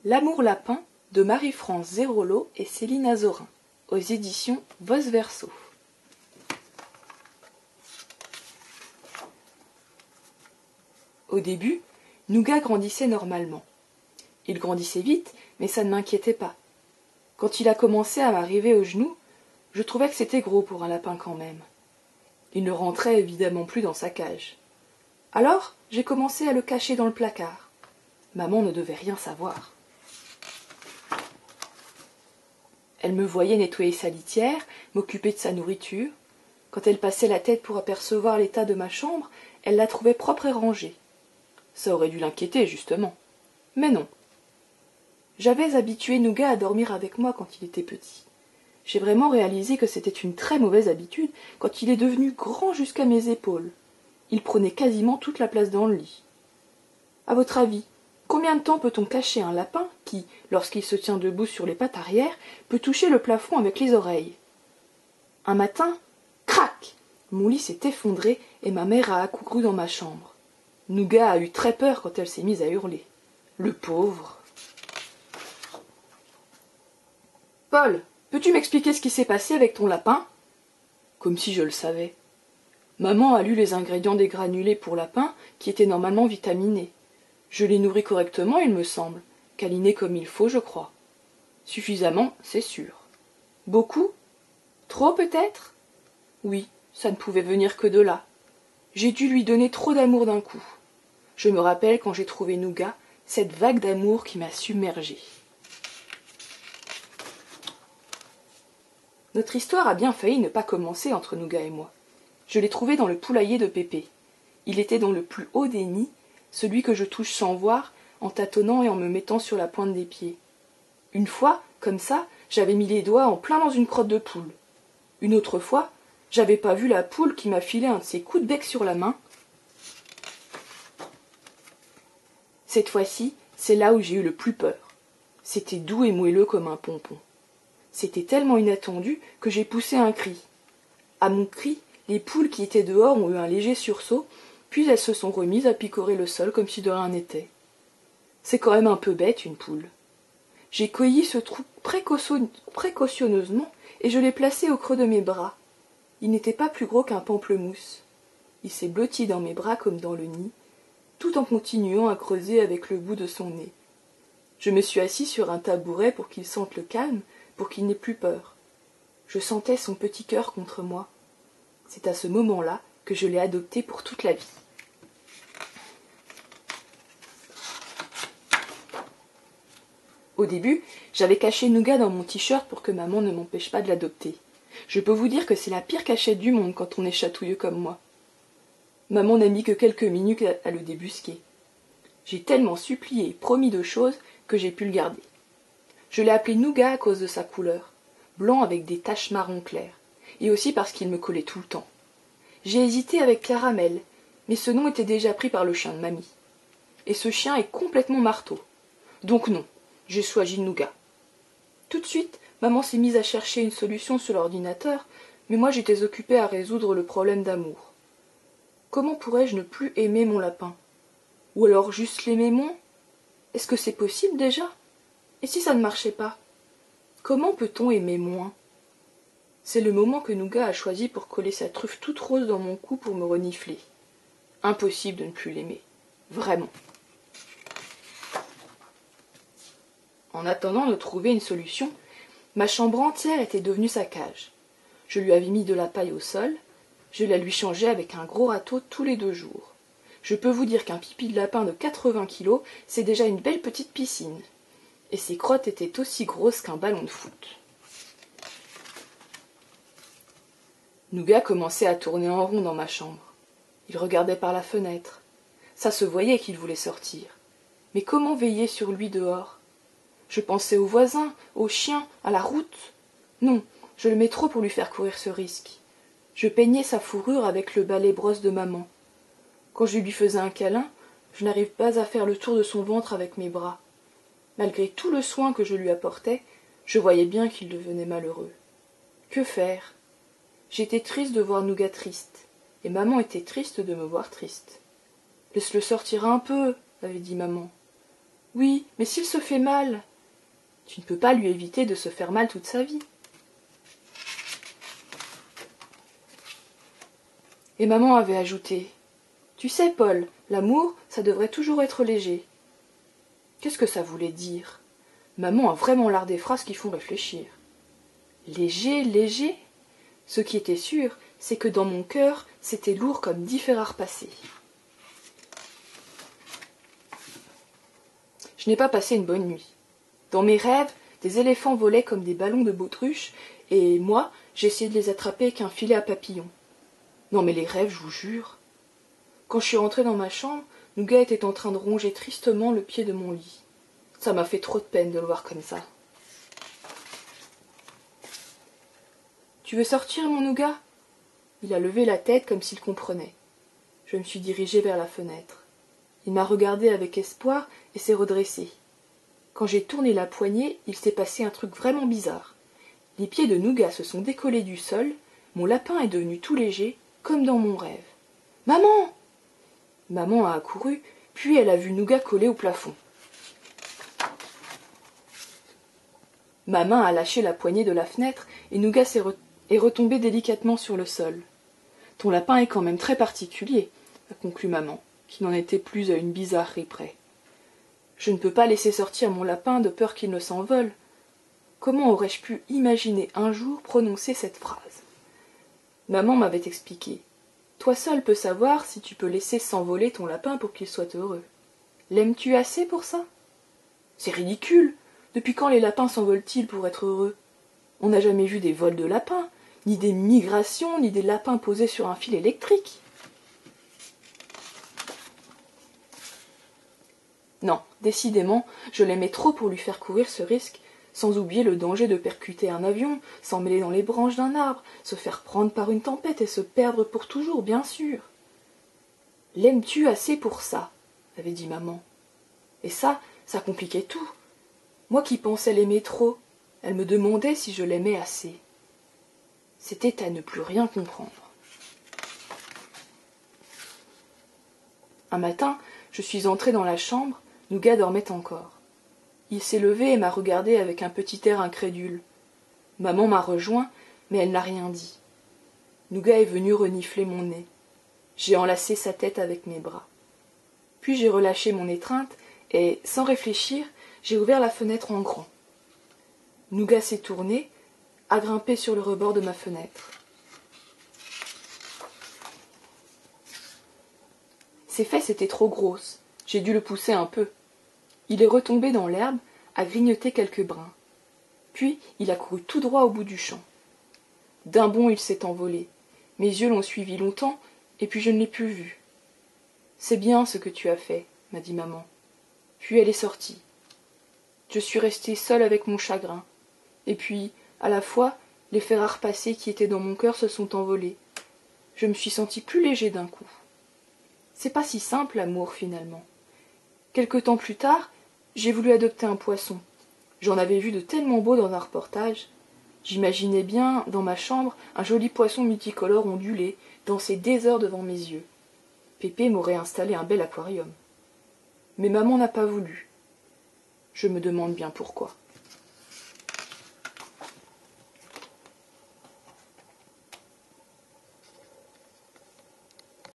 L'amour lapin de Marie-France Zérolo et Céline Azorin, aux éditions Vos Verso. Au début, Nougat grandissait normalement. Il grandissait vite, mais ça ne m'inquiétait pas. Quand il a commencé à m'arriver aux genoux, je trouvais que c'était gros pour un lapin quand même. Il ne rentrait évidemment plus dans sa cage. Alors, j'ai commencé à le cacher dans le placard. Maman ne devait rien savoir. Elle me voyait nettoyer sa litière, m'occuper de sa nourriture. Quand elle passait la tête pour apercevoir l'état de ma chambre, elle la trouvait propre et rangée. Ça aurait dû l'inquiéter, justement. Mais non. J'avais habitué Nougat à dormir avec moi quand il était petit. J'ai vraiment réalisé que c'était une très mauvaise habitude quand il est devenu grand jusqu'à mes épaules. Il prenait quasiment toute la place dans le lit. À votre avis, combien de temps peut-on cacher un lapin qui, lorsqu'il se tient debout sur les pattes arrière, peut toucher le plafond avec les oreilles? Un matin, crac! Mon lit s'est effondré et ma mère a accouru dans ma chambre. Nougat a eu très peur quand elle s'est mise à hurler. Le pauvre. Paul, peux-tu m'expliquer ce qui s'est passé avec ton lapin? Comme si je le savais. Maman a lu les ingrédients des granulés pour lapin qui étaient normalement vitaminés. Je les nourris correctement, il me semble. Câlinés comme il faut, je crois. Suffisamment, c'est sûr. Beaucoup? Trop, peut-être? Oui, ça ne pouvait venir que de là. J'ai dû lui donner trop d'amour d'un coup. Je me rappelle quand j'ai trouvé Nougat, cette vague d'amour qui m'a submergée. Notre histoire a bien failli ne pas commencer entre Nougat et moi. Je l'ai trouvé dans le poulailler de Pépé. Il était dans le plus haut des nids, celui que je touche sans voir, en tâtonnant et en me mettant sur la pointe des pieds. Une fois, comme ça, j'avais mis les doigts en plein dans une crotte de poule. Une autre fois, j'avais pas vu la poule qui m'a filé un de ses coups de bec sur la main. Cette fois-ci, c'est là où j'ai eu le plus peur. C'était doux et moelleux comme un pompon. C'était tellement inattendu que j'ai poussé un cri. À mon cri, les poules qui étaient dehors ont eu un léger sursaut, puis elles se sont remises à picorer le sol comme si de rien n'était. C'est quand même un peu bête, une poule. J'ai cueilli ce trou précautionneusement et je l'ai placé au creux de mes bras. Il n'était pas plus gros qu'un pamplemousse. Il s'est blotti dans mes bras comme dans le nid, tout en continuant à creuser avec le bout de son nez. Je me suis assis sur un tabouret pour qu'il sente le calme, pour qu'il n'ait plus peur. Je sentais son petit cœur contre moi. C'est à ce moment-là que je l'ai adopté pour toute la vie. Au début, j'avais caché Nougat dans mon t-shirt pour que maman ne m'empêche pas de l'adopter. Je peux vous dire que c'est la pire cachette du monde quand on est chatouilleux comme moi. Maman n'a mis que quelques minutes à le débusquer. J'ai tellement supplié et promis de choses que j'ai pu le garder. Je l'ai appelé Nougat à cause de sa couleur, blanc avec des taches marron clair, et aussi parce qu'il me collait tout le temps. J'ai hésité avec Caramel, mais ce nom était déjà pris par le chien de mamie. Et ce chien est complètement marteau. Donc non, j'ai choisi Nougat. Tout de suite, maman s'est mise à chercher une solution sur l'ordinateur, mais moi j'étais occupée à résoudre le problème d'amour. Comment pourrais-je ne plus aimer mon lapin? Ou alors juste l'aimer moins? Est-ce que c'est possible déjà? Et si ça ne marchait pas? Comment peut-on aimer moins? C'est le moment que Nougat a choisi pour coller sa truffe toute rose dans mon cou pour me renifler. Impossible de ne plus l'aimer. Vraiment. En attendant de trouver une solution, ma chambre entière était devenue sa cage. Je lui avais mis de la paille au sol, je la lui changeais avec un gros râteau tous les 2 jours. Je peux vous dire qu'un pipi de lapin de 80 kilos, c'est déjà une belle petite piscine. Et ses crottes étaient aussi grosses qu'un ballon de foot. Nougat commençait à tourner en rond dans ma chambre. Il regardait par la fenêtre. Ça se voyait qu'il voulait sortir. Mais comment veiller sur lui dehors? Je pensais aux voisins, aux chiens, à la route. Non, je l'aimais trop pour lui faire courir ce risque. Je peignais sa fourrure avec le balai brosse de maman. Quand je lui faisais un câlin, je n'arrivais pas à faire le tour de son ventre avec mes bras. Malgré tout le soin que je lui apportais, je voyais bien qu'il devenait malheureux. Que faire? J'étais triste de voir Nougat triste, et maman était triste de me voir triste. « Laisse-le sortir un peu, avait dit maman. « Oui, Mais s'il se fait mal, tu ne peux pas lui éviter de se faire mal toute sa vie. Et maman avait ajouté: Tu sais, Paul, l'amour, ça devrait toujours être léger. Qu'est-ce que ça voulait dire? Maman a vraiment l'art des phrases qui font réfléchir. Léger, léger? Ce qui était sûr, c'est que dans mon cœur, c'était lourd comme 10 fers à repasser. Je n'ai pas passé une bonne nuit. Dans mes rêves, des éléphants volaient comme des ballons de baudruche, et moi, j'essayais de les attraper avec un filet à papillons. Non mais les rêves, je vous jure. Quand je suis rentrée dans ma chambre, Nougat était en train de ronger tristement le pied de mon lit. Ça m'a fait trop de peine de le voir comme ça. « Tu veux sortir, mon Nougat ?» Il a levé la tête comme s'il comprenait. Je me suis dirigée vers la fenêtre. Il m'a regardée avec espoir et s'est redressé. Quand j'ai tourné la poignée, il s'est passé un truc vraiment bizarre. Les pieds de Nougat se sont décollés du sol, mon lapin est devenu tout léger, comme dans mon rêve. « Maman !» Maman a accouru, puis elle a vu Nougat collé au plafond. Ma main a lâché la poignée de la fenêtre et Nougat est retombé délicatement sur le sol. « Ton lapin est quand même très particulier, » a conclu maman, qui n'en était plus à une bizarrerie près. Je ne peux pas laisser sortir mon lapin de peur qu'il ne s'envole. Comment aurais-je pu imaginer un jour prononcer cette phrase? Maman m'avait expliqué. Toi seul peux savoir si tu peux laisser s'envoler ton lapin pour qu'il soit heureux. L'aimes-tu assez pour ça? C'est ridicule. Depuis quand les lapins s'envolent-ils pour être heureux? On n'a jamais vu des vols de lapins, ni des migrations, ni des lapins posés sur un fil électrique. Non, décidément, je l'aimais trop pour lui faire courir ce risque, sans oublier le danger de percuter un avion, s'en mêler dans les branches d'un arbre, se faire prendre par une tempête et se perdre pour toujours, bien sûr. « L'aimes-tu assez pour ça ?» avait dit maman. Et ça compliquait tout. Moi qui pensais l'aimer trop, elle me demandait si je l'aimais assez. C'était à ne plus rien comprendre. Un matin, je suis entrée dans la chambre, Nougat dormait encore. Il s'est levé et m'a regardée avec un petit air incrédule. Maman m'a rejoint, mais elle n'a rien dit. Nougat est venu renifler mon nez. J'ai enlacé sa tête avec mes bras. Puis j'ai relâché mon étreinte et, sans réfléchir, j'ai ouvert la fenêtre en grand. Nougat s'est tourné, a grimpé sur le rebord de ma fenêtre. Ses fesses étaient trop grosses, j'ai dû le pousser un peu. Il est retombé dans l'herbe, a grignoté quelques brins. Puis il a couru tout droit au bout du champ. D'un bond il s'est envolé. Mes yeux l'ont suivi longtemps, et puis je ne l'ai plus vu. « C'est bien ce que tu as fait, » m'a dit maman. Puis elle est sortie. Je suis restée seule avec mon chagrin. Et puis, à la fois, les fers à repasser qui étaient dans mon cœur se sont envolés. Je me suis sentie plus léger d'un coup. C'est pas si simple, l'amour, finalement. Quelque temps plus tard, j'ai voulu adopter un poisson. J'en avais vu de tellement beaux dans un reportage. J'imaginais bien, dans ma chambre, un joli poisson multicolore ondulé, danser des heures devant mes yeux. Pépé m'aurait installé un bel aquarium. Mais maman n'a pas voulu. Je me demande bien pourquoi.